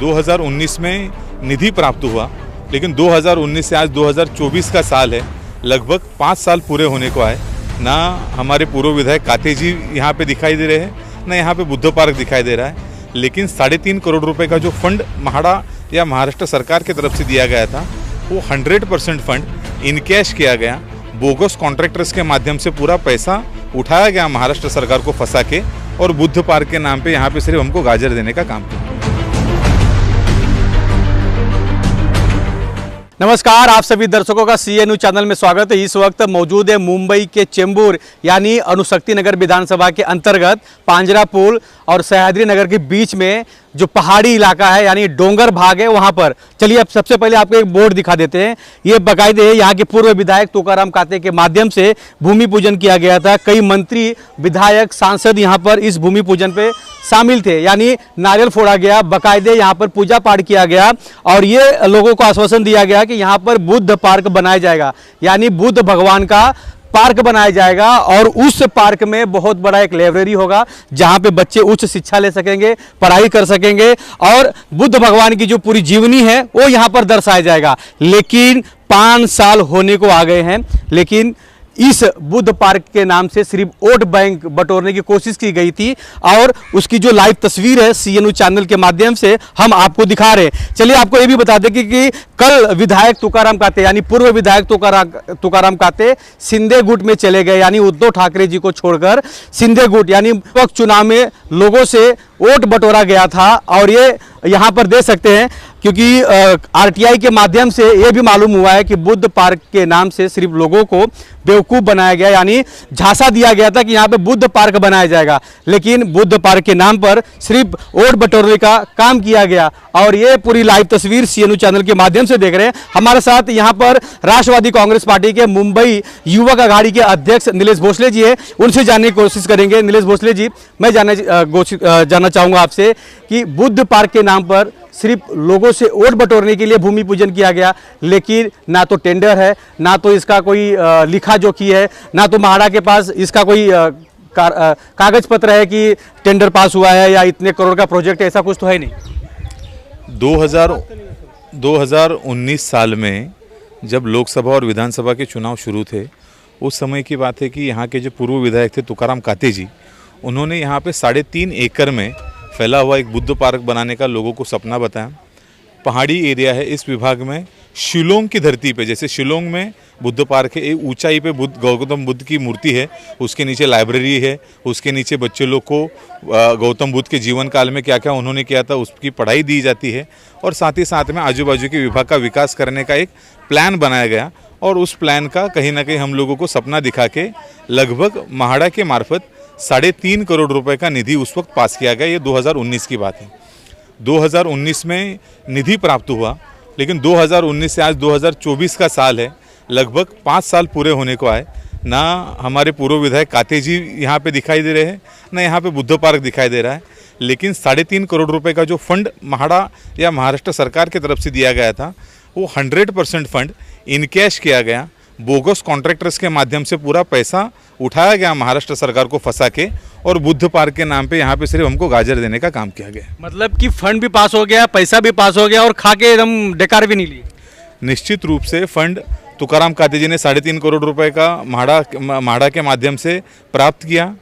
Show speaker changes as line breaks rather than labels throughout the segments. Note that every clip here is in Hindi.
2019 में निधि प्राप्त हुआ, लेकिन 2019 से आज 2024 का साल है, लगभग 5 साल पूरे होने को आए। ना हमारे पूर्व विधायक काते जी यहाँ पे दिखाई दे रहे हैं, ना यहाँ पे बुद्ध पार्क दिखाई दे रहा है। लेकिन 3.5 करोड़ रुपए का जो फंड महाड़ा या महाराष्ट्र सरकार की तरफ से दिया गया था, वो 100% फंड इन कैश किया गया। बोगस कॉन्ट्रैक्टर्स के माध्यम से पूरा पैसा उठाया गया महाराष्ट्र सरकार को फंसा के, और बुद्ध पार्क के नाम पे यहाँ पे सिर्फ हमको गाजर देने का काम किया।
नमस्कार, आप सभी दर्शकों का CNU चैनल में स्वागत है। इस वक्त मौजूद है मुंबई के चेंबूर यानी अणुशक्ति नगर विधानसभा के अंतर्गत पांजरा पुल और सह्याद्री नगर के बीच में जो पहाड़ी इलाका है यानी डोंगर भाग है, वहां पर चलिए अब सबसे पहले आपको एक बोर्ड दिखा देते हैं। ये बाकायदे यहाँ के पूर्व विधायक तुकाराम काते के माध्यम से भूमि पूजन किया गया था। कई मंत्री, विधायक, सांसद यहाँ पर इस भूमि पूजन पे शामिल थे, यानी नारियल फोड़ा गया, बाकायदे यहाँ पर पूजा पाठ किया गया और ये लोगों को आश्वासन दिया गया कि यहाँ पर बुद्ध पार्क बनाया जाएगा, यानी बुद्ध भगवान का पार्क बनाया जाएगा। और उस पार्क में बहुत बड़ा एक लाइब्रेरी होगा जहां पे बच्चे उच्च शिक्षा ले सकेंगे, पढ़ाई कर सकेंगे और बुद्ध भगवान की जो पूरी जीवनी है वो यहां पर दर्शाया जाएगा। लेकिन 5 साल होने को आ गए हैं, लेकिन इस बुद्ध पार्क के नाम से सिर्फ वोट बैंक बटोरने की कोशिश की गई थी और उसकी जो लाइव तस्वीर है CNU चैनल के माध्यम से हम आपको दिखा रहे हैं। चलिए आपको ये भी बता दें कि कल विधायक तुकाराम काते यानी पूर्व विधायक तुकाराम काते सिंधे गुट में चले गए, यानी उद्धव ठाकरे जी को छोड़कर सिंधे गुट यानी चुनाव में लोगों से वोट बटोरा गया था। और ये यहाँ पर दे सकते हैं क्योंकि RTI के माध्यम से ये भी मालूम हुआ है कि बुद्ध पार्क के नाम से सिर्फ लोगों को बेवकूफ़ बनाया गया, यानी झांसा दिया गया था कि यहाँ पे बुद्ध पार्क बनाया जाएगा, लेकिन बुद्ध पार्क के नाम पर सिर्फ वोट बटोरने का काम किया गया। और ये पूरी लाइव तस्वीर CNU चैनल के माध्यम से देख रहे हैं। हमारे साथ यहाँ पर राष्ट्रवादी कांग्रेस पार्टी के मुंबई युवक अघाड़ी के अध्यक्ष नीलेश भोसले जी है, उनसे जानने की कोशिश करेंगे। नीलेश भोसले जी, मैं जानना चाहूँगा आपसे कि बुद्ध पार्क के नाम पर सिर्फ लोगों से वोट बटोरने के लिए भूमि पूजन किया गया, लेकिन ना तो टेंडर है, ना तो इसका कोई लिखा जोखी है, ना तो महाड़ा के पास इसका कोई कागज पत्र है कि टेंडर पास हुआ है या इतने करोड़ का प्रोजेक्ट है, ऐसा कुछ तो है नहीं।
2019 साल में जब लोकसभा और विधानसभा के चुनाव शुरू थे, उस समय की बात है कि यहाँ के जो पूर्व विधायक थे तुकाराम काते जी, उन्होंने यहाँ पे 3.5 एकड़ में फैला हुआ एक बुद्ध पार्क बनाने का लोगों को सपना बताया। पहाड़ी एरिया है, इस विभाग में शिलोंग की धरती पे, जैसे शिलोंग में बुद्ध पार्क है, एक ऊंचाई पे गौतम बुद्ध की मूर्ति है, उसके नीचे लाइब्रेरी है, उसके नीचे बच्चे लोग को गौतम बुद्ध के जीवन काल में क्या क्या उन्होंने किया था उसकी पढ़ाई दी जाती है। और साथ ही साथ में आजू बाजू के विभाग का विकास करने का एक प्लान बनाया गया और उस प्लान का कहीं ना कहीं हम लोगों को सपना दिखा के लगभग महाड़ा के मार्फत 3.5 करोड़ रुपए का निधि उस वक्त पास किया गया। ये 2019 की बात है। 2019 में निधि प्राप्त हुआ, लेकिन 2019 से आज 2024 का साल है, लगभग 5 साल पूरे होने को आए। ना हमारे पूर्व विधायक काते जी यहाँ पे दिखाई दे रहे हैं, ना यहाँ पे बुद्ध पार्क दिखाई दे रहा है। लेकिन 3.5 करोड़ रुपए का जो फंड महाड़ा या महाराष्ट्र सरकार की तरफ से दिया गया था, वो 100% फंड इन कैश किया गया। बोगस कॉन्ट्रैक्टर्स के माध्यम से पूरा पैसा उठाया गया महाराष्ट्र सरकार को फंसा के, और बुद्ध पार्क के नाम पे यहाँ पे सिर्फ हमको गाजर देने का काम किया गया।
मतलब कि फंड भी पास हो गया, पैसा भी पास हो गया और खा के एकदम डेकार भी नहीं लिए।
निश्चित रूप से फंड तुकाराम काते जी ने 3.5 करोड़ रुपए का महाड़ा के माध्यम से प्राप्त किया।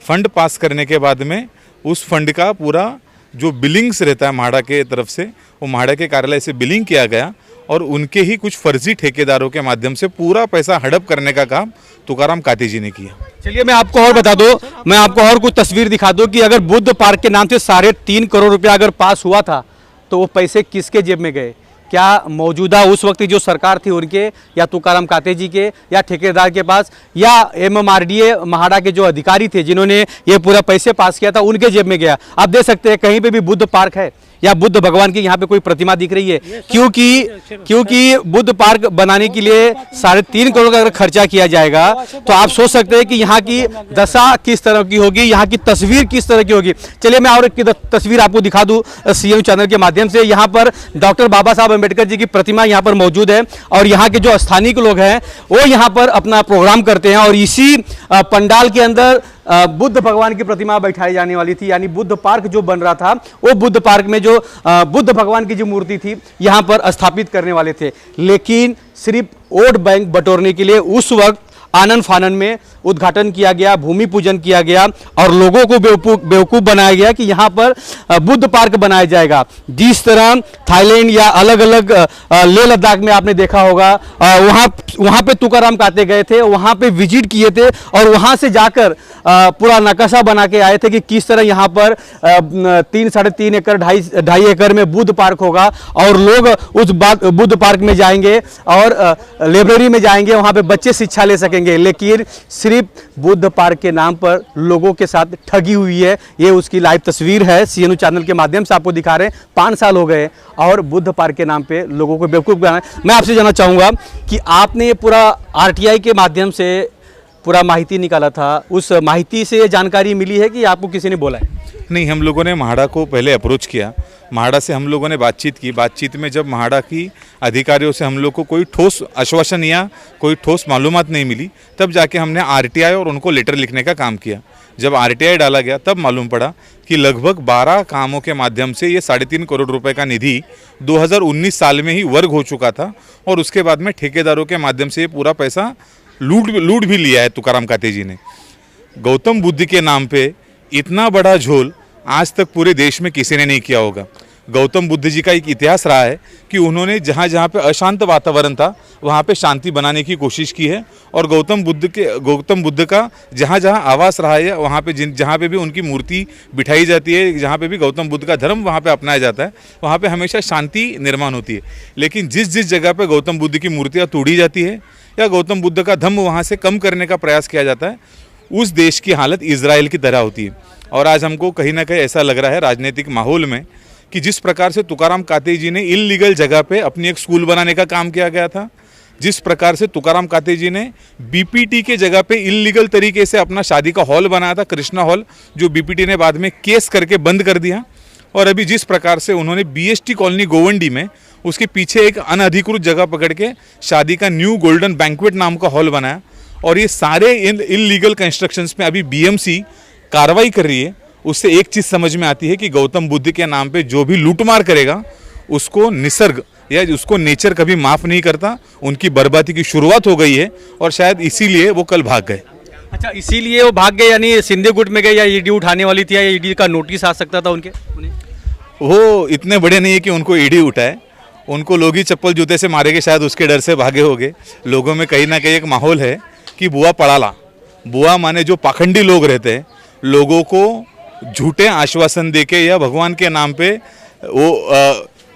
फंड पास करने के बाद में उस फंड का पूरा जो बिलिंग्स रहता है महाड़ा के तरफ से, वो महाड़ा के कार्यालय से बिलिंग किया गया और उनके ही कुछ फर्जी ठेकेदारों के माध्यम से पूरा पैसा हड़प करने का काम तुकाराम काते जी ने किया।
चलिए मैं आपको और बता दूं, मैं आपको और कुछ तस्वीर दिखा दूं कि अगर बुद्ध पार्क के नाम से 3.5 करोड़ रुपया अगर पास हुआ था तो वो पैसे किसके जेब में गए? क्या मौजूदा उस वक्त जो सरकार थी उनके, या तुकाराम काते जी के, या ठेकेदार के पास, या MMRDA महाड़ा के जो अधिकारी थे जिन्होंने ये पूरा पैसे पास किया था उनके जेब में गया? आप देख सकते हैं कहीं पे भी बुद्ध पार्क है या बुद्ध भगवान की यहाँ पे कोई प्रतिमा दिख रही है, क्योंकि बुद्ध पार्क बनाने के लिए 3.5 करोड़ का अगर खर्चा किया जाएगा तो आप सोच सकते हैं कि यहाँ की दशा किस तरह की होगी, यहाँ की तस्वीर किस तरह की होगी। चलिए मैं और एक तस्वीर आपको दिखा दूं CNU चैनल के माध्यम से। यहाँ पर डॉक्टर बाबा साहब अम्बेडकर जी की प्रतिमा यहाँ पर मौजूद है और यहाँ के जो स्थानीय लोग हैं वो यहाँ पर अपना प्रोग्राम करते हैं और इसी पंडाल के अंदर बुद्ध भगवान की प्रतिमा बैठाई जाने वाली थी, यानी बुद्ध पार्क जो बन रहा था वो बुद्ध पार्क में जो बुद्ध भगवान की जो मूर्ति थी यहाँ पर स्थापित करने वाले थे। लेकिन सिर्फ वोट बैंक बटोरने के लिए उस वक्त आनन फानन में उद्घाटन किया गया, भूमि पूजन किया गया और लोगों को बेवकूफ़ बनाया गया कि यहाँ पर बुद्ध पार्क बनाया जाएगा। जिस तरह थाईलैंड या अलग अलग लेह लद्दाख में आपने देखा होगा, वहाँ पे तुकाराम काते गए थे, वहाँ पे विजिट किए थे और वहाँ से जाकर पूरा नक्शा बना के आए थे कि किस तरह यहाँ पर 3-3.5 एकड़ 2.5 एकड़ में बुद्ध पार्क होगा और लोग उस बुद्ध पार्क में जाएंगे और लाइब्रेरी में जाएंगे, वहाँ पे बच्चे शिक्षा ले सकेंगे। लेकिन सिर्फ बुद्ध पार्क के नाम पर लोगों के साथ ठगी हुई है। ये उसकी लाइव तस्वीर है, CNU चैनल के माध्यम से आपको दिखा रहे हैं। 5 साल हो गए और बुद्ध पार्क के नाम पे लोगों को बेवकूफ़ बनाया। मैं आपसे जानना चाहूँगा कि आपने ये पूरा RTI के माध्यम से पूरा माहिती निकाला था, उस माहिती से जानकारी मिली है कि आपको किसी ने बोला है?
नहीं, हम लोगों ने म्हाडा को पहले अप्रोच किया, म्हाडा से हम लोगों ने बातचीत की। बातचीत में जब म्हाडा की अधिकारियों से हम लोग को कोई ठोस आश्वासन या कोई ठोस मालूमात नहीं मिली, तब जाके हमने RTI और उनको लेटर लिखने का काम किया। जब RTI डाला गया तब मालूम पड़ा कि लगभग 12 कामों के माध्यम से ये 3.5 करोड़ रुपए का निधि 2019 साल में ही वर्ग हो चुका था और उसके बाद में ठेकेदारों के माध्यम से ये पूरा पैसा लूट भी लिया है तुकाराम काते जी ने। गौतम बुद्ध के नाम पे इतना बड़ा झोल आज तक पूरे देश में किसी ने नहीं किया होगा। गौतम बुद्ध जी का एक इतिहास रहा है कि उन्होंने जहाँ जहाँ पे अशांत वातावरण था वहाँ पे शांति बनाने की कोशिश की है और गौतम बुद्ध का जहाँ जहाँ आवास रहा है, वहाँ पे जहाँ पे भी उनकी मूर्ति बिठाई जाती है, जहाँ पे भी गौतम बुद्ध का धर्म वहाँ पे अपनाया जाता है, वहाँ पे हमेशा शांति निर्माण होती है। लेकिन जिस जगह पे गौतम बुद्ध की मूर्तियाँ तोड़ी जाती है या गौतम बुद्ध का धम्म वहाँ से कम करने का प्रयास किया जाता है, उस देश की हालत इजराइल की तरह होती है। और आज हमको कहीं ना कहीं ऐसा लग रहा है राजनीतिक माहौल में कि जिस प्रकार से तुकाराम काते जी ने इल्लीगल जगह पे अपनी एक स्कूल बनाने का काम किया गया था, जिस प्रकार से तुकाराम काते जी ने BPT के जगह पे इल्लीगल तरीके से अपना शादी का हॉल बनाया था, कृष्णा हॉल, जो BPT ने बाद में केस करके बंद कर दिया, और अभी जिस प्रकार से उन्होंने BST कॉलोनी गोवंडी में उसके पीछे एक अनधिकृत जगह पकड़ के शादी का न्यू गोल्डन बैंक्वेट नाम का हॉल बनाया, और ये सारे इल्लीगल कंस्ट्रक्शंस में अभी BMC कार्रवाई कर रही है। उससे एक चीज़ समझ में आती है कि गौतम बुद्ध के नाम पे जो भी लूटमार करेगा उसको निसर्ग या उसको नेचर कभी माफ़ नहीं करता। उनकी बर्बादी की शुरुआत हो गई है और शायद इसीलिए वो कल भाग गए।
अच्छा, इसीलिए वो भाग गए, यानी सिंधे गुट में गए या ED उठाने वाली थी या ED का नोटिस आ सकता था उन्हें?
वो इतने बड़े नहीं है कि उनको ED उठाए, उनको लोग ही चप्पल जूते से मारेंगे, शायद उसके डर से भागे होंगे। लोगों में कहीं ना कहीं एक माहौल है कि बुआ पड़ाला, बुआ माने जो पाखंडी लोग रहते हैं, लोगों को झूठे आश्वासन देके या भगवान के नाम पे वो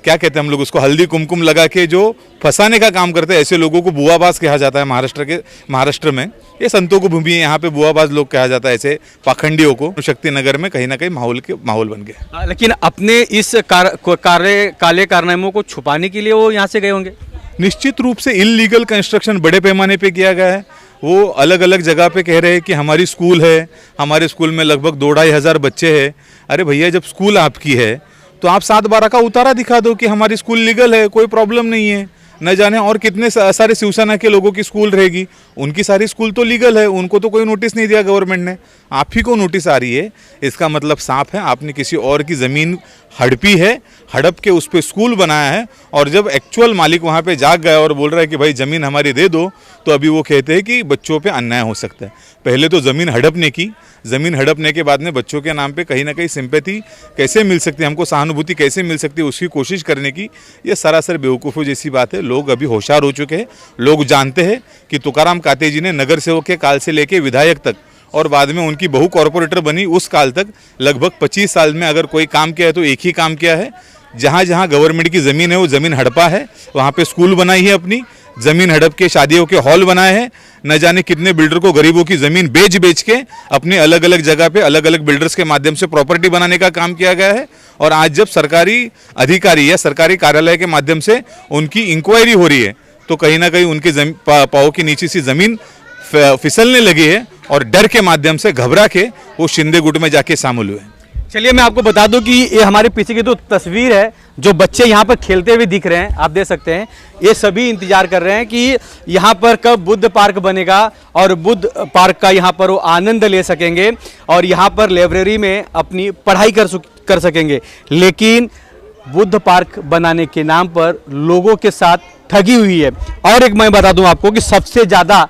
क्या कहते हैं हम लोग उसको, हल्दी कुमकुम लगा के जो फंसाने का काम करते हैं, ऐसे लोगों को बुआबाज कहा जाता है। महाराष्ट्र में ये संतों को भूमि है, यहाँ पे बुआबाज लोग कहा जाता है ऐसे पाखंडियों को। शक्ति नगर में कहीं ना कहीं माहौल बन गया।
लेकिन अपने इस काले कारनामों को छुपाने के लिए वो यहाँ से गए होंगे।
निश्चित रूप से इल्लीगल कंस्ट्रक्शन बड़े पैमाने पे किया गया है। वो अलग अलग जगह पे कह रहे हैं कि हमारी स्कूल है, हमारे स्कूल में लगभग 2-2.5 हज़ार बच्चे हैं। अरे भैया, जब स्कूल आपकी है तो आप 7/12 का उतारा दिखा दो कि हमारी स्कूल लीगल है, कोई प्रॉब्लम नहीं है। न जाने और कितने सारे शिवसेना के लोगों की स्कूल रहेगी, उनकी सारी स्कूल तो लीगल है, उनको तो कोई नोटिस नहीं दिया गवर्नमेंट ने, आप ही को नोटिस आ रही है। इसका मतलब साफ है, आपने किसी और की ज़मीन हड़पी है, हड़प के उस पर स्कूल बनाया है, और जब एक्चुअल मालिक वहाँ पे जाग गया और बोल रहा है कि भाई ज़मीन हमारी दे दो, तो अभी वो कहते हैं कि बच्चों पे अन्याय हो सकता है। पहले तो ज़मीन हड़पने की, ज़मीन हड़पने के बाद में बच्चों के नाम पे कहीं ना कहीं सिंपैथी कैसे मिल सकती है, हमको सहानुभूति कैसे मिल सकती है, उसकी कोशिश करने की ये सरासर बेवकूफ़ों जैसी बात है। लोग अभी होशियार हो चुके हैं, लोग जानते हैं कि तुकाराम काते जी ने नगर सेवक के काल से लेके विधायक तक और बाद में उनकी बहू कॉरपोरेटर बनी उस काल तक लगभग 25 साल में अगर कोई काम किया है तो एक ही काम किया है। जहाँ जहाँ गवर्नमेंट की ज़मीन है वो ज़मीन हड़पा है, वहाँ पे स्कूल बनाई है, अपनी ज़मीन हड़प के शादियों के हॉल बनाए हैं। न जाने कितने बिल्डर को गरीबों की ज़मीन बेच के अपने अलग अलग जगह पे अलग अलग बिल्डर्स के माध्यम से प्रॉपर्टी बनाने का काम किया गया है। और आज जब सरकारी अधिकारी या सरकारी कार्यालय के माध्यम से उनकी इंक्वायरी हो रही है तो कहीं ना कहीं उनके पाँव की नीचे सी ज़मीन फिसलने लगी है और डर के माध्यम से घबरा के वो शिंदे गुट में जाके शामिल हुए।
चलिए मैं आपको बता दूं कि ये हमारे पीछे की तो तस्वीर है, जो बच्चे यहाँ पर खेलते हुए दिख रहे हैं, आप देख सकते हैं। ये सभी इंतजार कर रहे हैं कि यहाँ पर कब बुद्ध पार्क बनेगा और बुद्ध पार्क का यहाँ पर वो आनंद ले सकेंगे और यहाँ पर लाइब्रेरी में अपनी पढ़ाई कर सकेंगे। लेकिन बुद्ध पार्क बनाने के नाम पर लोगों के साथ ठगी हुई है। और एक मैं बता दूं आपको कि सबसे ज़्यादा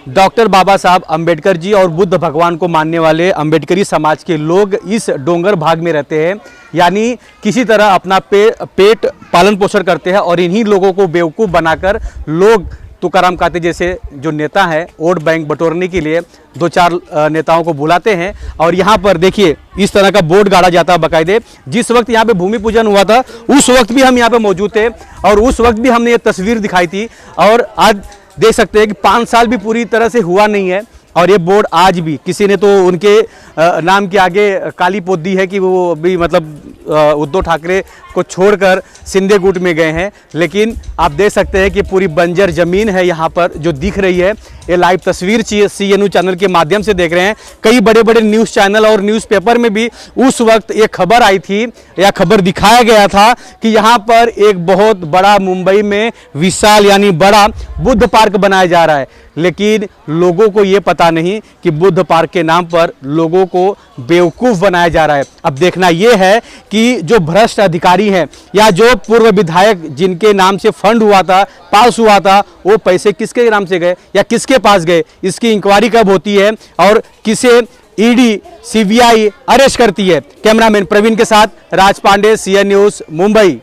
डॉक्टर बाबा साहब अंबेडकर जी और बुद्ध भगवान को मानने वाले अंबेडकरी समाज के लोग इस डोंगर भाग में रहते हैं, यानी किसी तरह अपना पेट पालन पोषण करते हैं और इन्हीं लोगों को बेवकूफ़ बनाकर लोग तुकाराम काते जैसे जो नेता हैं वोट बैंक बटोरने के लिए 2-4 नेताओं को बुलाते हैं। और यहाँ पर देखिए इस तरह का बोर्ड गाड़ा जाता है बाकायदे। जिस वक्त यहाँ पे भूमि पूजन हुआ था उस वक्त भी हम यहाँ पे मौजूद थे और उस वक्त भी हमने ये तस्वीर दिखाई थी। और आज देख सकते हैं कि 5 साल भी पूरी तरह से हुआ नहीं है और ये बोर्ड आज भी किसी ने तो उनके नाम के आगे काली पोत दी है कि वो भी मतलब उद्धव ठाकरे को छोड़कर सिंधे गुट में गए हैं। लेकिन आप देख सकते हैं कि पूरी बंजर ज़मीन है यहाँ पर जो दिख रही है। ये लाइव तस्वीर CNU चैनल के माध्यम से देख रहे हैं। कई बड़े बड़े न्यूज़ चैनल और न्यूज़पेपर में भी उस वक्त ये खबर आई थी या खबर दिखाया गया था कि यहाँ पर एक बहुत बड़ा मुंबई में विशाल यानी बड़ा बुद्ध पार्क बनाया जा रहा है। लेकिन लोगों को ये पता नहीं कि बुद्ध पार्क के नाम पर लोगों को बेवकूफ़ बनाया जा रहा है। अब देखना ये है कि जो भ्रष्ट अधिकारी हैं या जो पूर्व विधायक जिनके नाम से फंड हुआ था, पास हुआ था, वो पैसे किसके नाम से गए या किसके पास गए, इसकी इंक्वायरी कब होती है और किसे ED CBI अरेस्ट करती है। कैमरामैन प्रवीण के साथ राज पांडे, CN न्यूज़ मुंबई।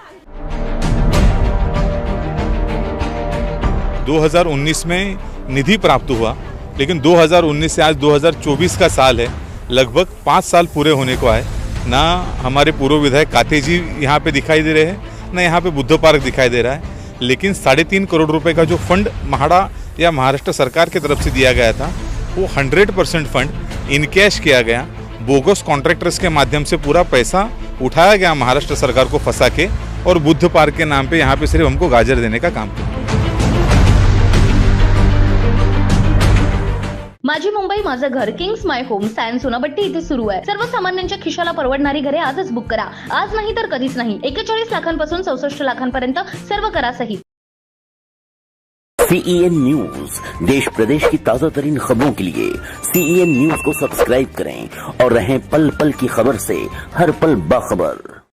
2019 में निधि प्राप्त हुआ, लेकिन 2019 से आज 2024 का साल है, लगभग 5 साल पूरे होने को आए। ना हमारे पूर्व विधायक काते जी यहाँ पे दिखाई दे रहे हैं, ना यहाँ पे बुद्ध पार्क दिखाई दे रहा है। लेकिन 3.5 करोड़ रुपए का जो फंड महाड़ा या महाराष्ट्र सरकार की तरफ से दिया गया था, वो 100% फंड इन कैश किया गया। बोगस कॉन्ट्रैक्टर्स के माध्यम से पूरा पैसा उठाया गया महाराष्ट्र सरकार को फंसा के और बुद्ध पार्क के नाम पे यहाँ पे सिर्फ हमको गाजर देने का काम किया।
माझी मुंबई माझं घर Kings my home science Sonapatti इथे सुरू आहे। सर्वसामान्यांच्या खिशाला परवडणारी घरे आजच बुक करा। आज नाही तर कधीच नाही। 41 लाखांपासून 64 लाखांपर्यंत सर्व करा सहित।
CEN न्यूज देश प्रदेश की ताजा तरीन खबरों के लिए CEN न्यूज को सब्सक्राइब करें और रहें पल पल की खबर से हर पल बाखबर।